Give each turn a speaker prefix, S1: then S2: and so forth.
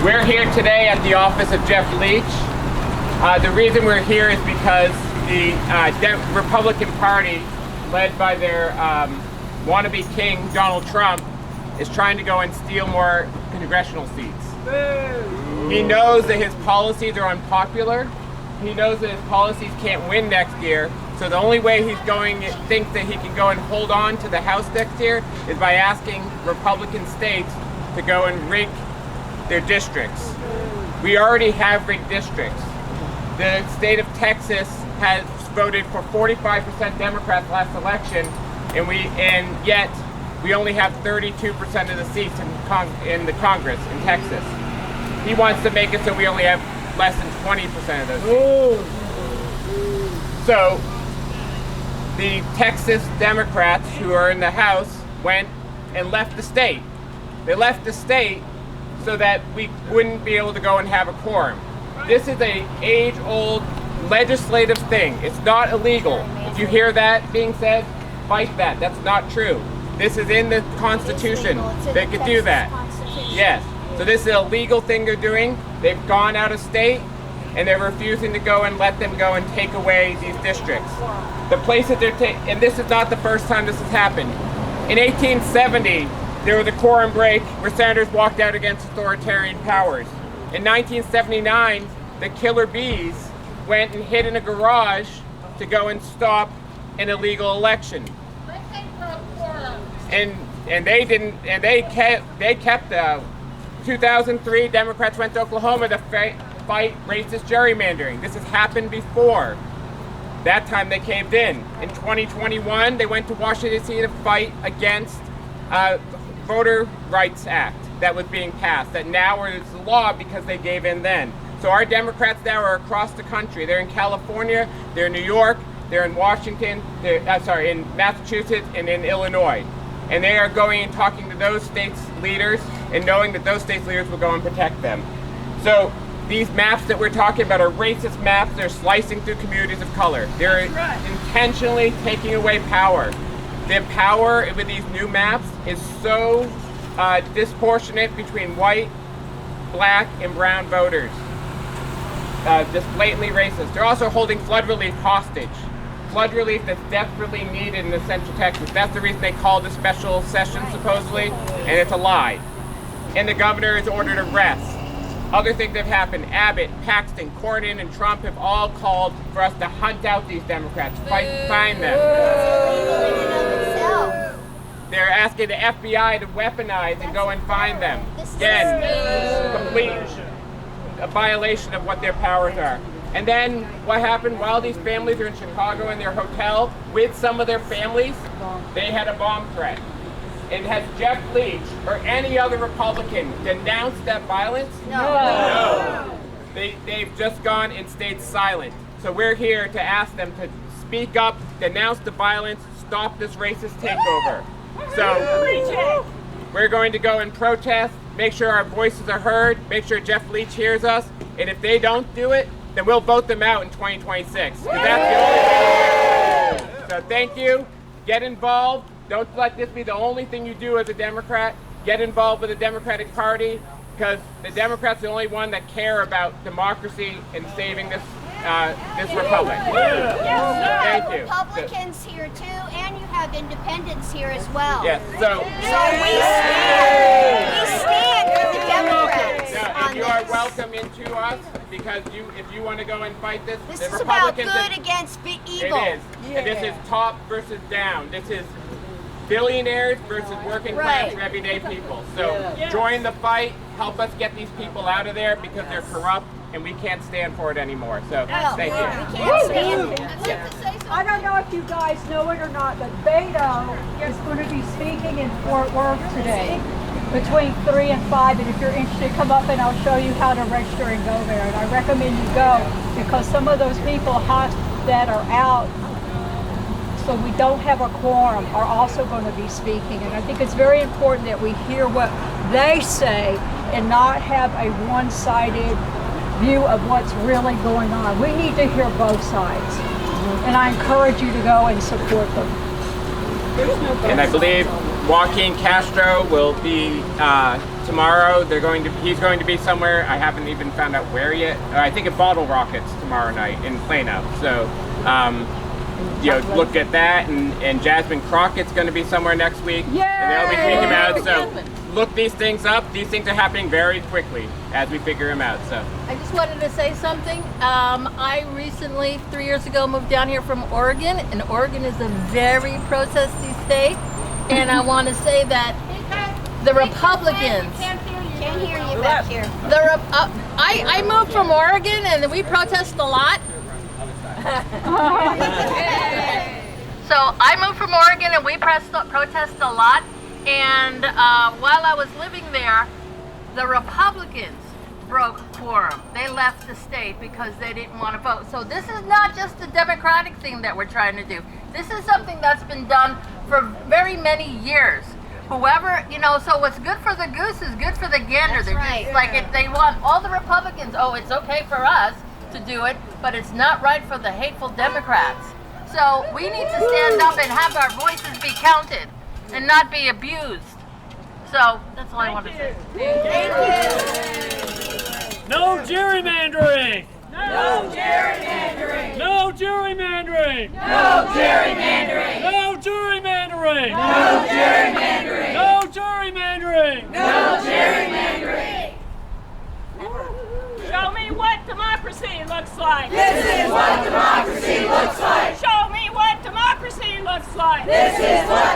S1: We're here today at the office of Jeff Leach. The reason we're here is because the Republican Party, led by their wannabe king, Donald Trump, is trying to go and steal more congressional seats. He knows that his policies are unpopular. He knows that his policies can't win next year. So the only way thinks that he can go and hold on to the House next year is by asking Republican states to go and rig their districts. We already have rigged districts. The state of Texas has voted for 45% Democrats last election, and yet we only have 32% of the seats in the Congress in Texas. He wants to make it so we only have less than 20% of those seats. So the Texas Democrats who are in the House went and left the state. They left the state so that we wouldn't be able to go and have a quorum. This is an age-old legislative thing. It's not illegal. If you hear that being said, fight that. That's not true. This is in the Constitution. They could do that. Yes. So this is a legal thing they're doing. They've gone out of state, and they're refusing to go and let them go and take away these districts. The place that they're and this is not the first time this has happened. In 1870, there was a quorum break where senators walked out against authoritarian powers. In 1979, the killer bees went and hid in a garage to go and stop an illegal election. And they didn't. And they kept. 2003, Democrats went to Oklahoma to fight racist gerrymandering. This has happened before. That time they caved in. In 2021, they went to Washington D.C. to fight against Voter Rights Act that was being passed, that now is the law because they gave in then. So our Democrats now are across the country. They're in California, they're in New York, they're in Washington, in Massachusetts, and in Illinois. And they are going and talking to those states' leaders and knowing that those states' leaders will go and protect them. So these maps that we're talking about are racist maps. They're slicing through communities of color. They're intentionally taking away power. The power with these new maps is so disproportionate between white, black, and brown voters. Just blatantly racist. They're also holding flood relief hostage. Flood relief that's desperately needed in Central Texas. That's the reason they called a special session, supposedly, and it's a lie. And the governor has ordered arrests. Other things have happened. Abbott, Paxton, Cornyn, and Trump have all called for us to hunt out these Democrats, find them. They're asking the FBI to weaponize and go and find them. Again, complete a violation of what their powers are. And then what happened while these families are in Chicago in their hotel with some of their families, they had a bomb threat. And has Jeff Leach or any other Republican denounced that violence? No. They've just gone and stayed silent. So we're here to ask them to speak up, denounce the violence, stop this racist takeover. So we're going to go and protest, make sure our voices are heard, make sure Jeff Leach hears us, and if they don't do it, then we'll vote them out in 2026. Because that's the only thing. So thank you. Get involved. Don't let this be the only thing you do as a Democrat. Get involved with the Democratic Party, because the Democrats are the only one that care about democracy and saving this republic. Thank you.
S2: Republicans here too, and you have independents here as well.
S1: Yes.
S2: So we stand with the Democrats.
S1: No, and you are welcome into us, because if you want to go and fight this,
S2: This
S1: the
S2: is about
S1: Republicans
S2: good against evil.
S1: It is. Yeah. And this is top versus down. This is billionaires versus working class everyday people. So join the fight. Help us get these people out of there, because they're corrupt and we can't stand for it anymore. So thank you.
S2: We can't stand it.
S3: I don't know if you guys know it or not, but Beto is going to be speaking in Fort Worth today between 3 and 5. And if you're interested, come up and I'll show you how to register and go there. And I recommend you go, because some of those people that are out, so we don't have a quorum, are also going to be speaking. And I think it's very important that we hear what they say and not have a one-sided view of what's really going on. We need to hear both sides. And I encourage you to go and support them.
S1: And I believe Joaquin Castro will be tomorrow he's going to be somewhere. I haven't even found out where yet. I think at Bottle Rockets tomorrow night in Plano. So, look at that. And Jasmine Crockett's going to be somewhere next week.
S3: Yay!
S1: And they'll be speaking about it. So look these things up. These things are happening very quickly as we figure them out. So
S4: I just wanted to say something. I recently, 3 years ago, moved down here from Oregon, and Oregon is a very protesty state. And I want to say that the Republicans.
S2: Can't hear you back here.
S4: I moved from Oregon, and we protest a lot. So I moved from Oregon, and we protest a lot. And while I was living there, the Republicans broke quorum. They left the state because they didn't want to vote. So this is not just a Democratic thing that we're trying to do. This is something that's been done for very many years. Whoever, so what's good for the goose is good for the gander.
S2: That's
S4: They're
S2: right.
S4: just like, if they want all the Republicans, it's okay for us to do it, but it's not right for the hateful Democrats. So we need to stand up and have our voices be counted and not be abused. So that's all I want to say.
S5: No gerrymandering!
S6: No gerrymandering!
S5: No gerrymandering!
S6: No gerrymandering!
S5: No gerrymandering!
S6: No gerrymandering!
S5: No gerrymandering!
S6: No gerrymandering!
S7: Show me what democracy looks like.
S6: This is what democracy looks like.
S7: Show me what democracy looks like.
S6: This is what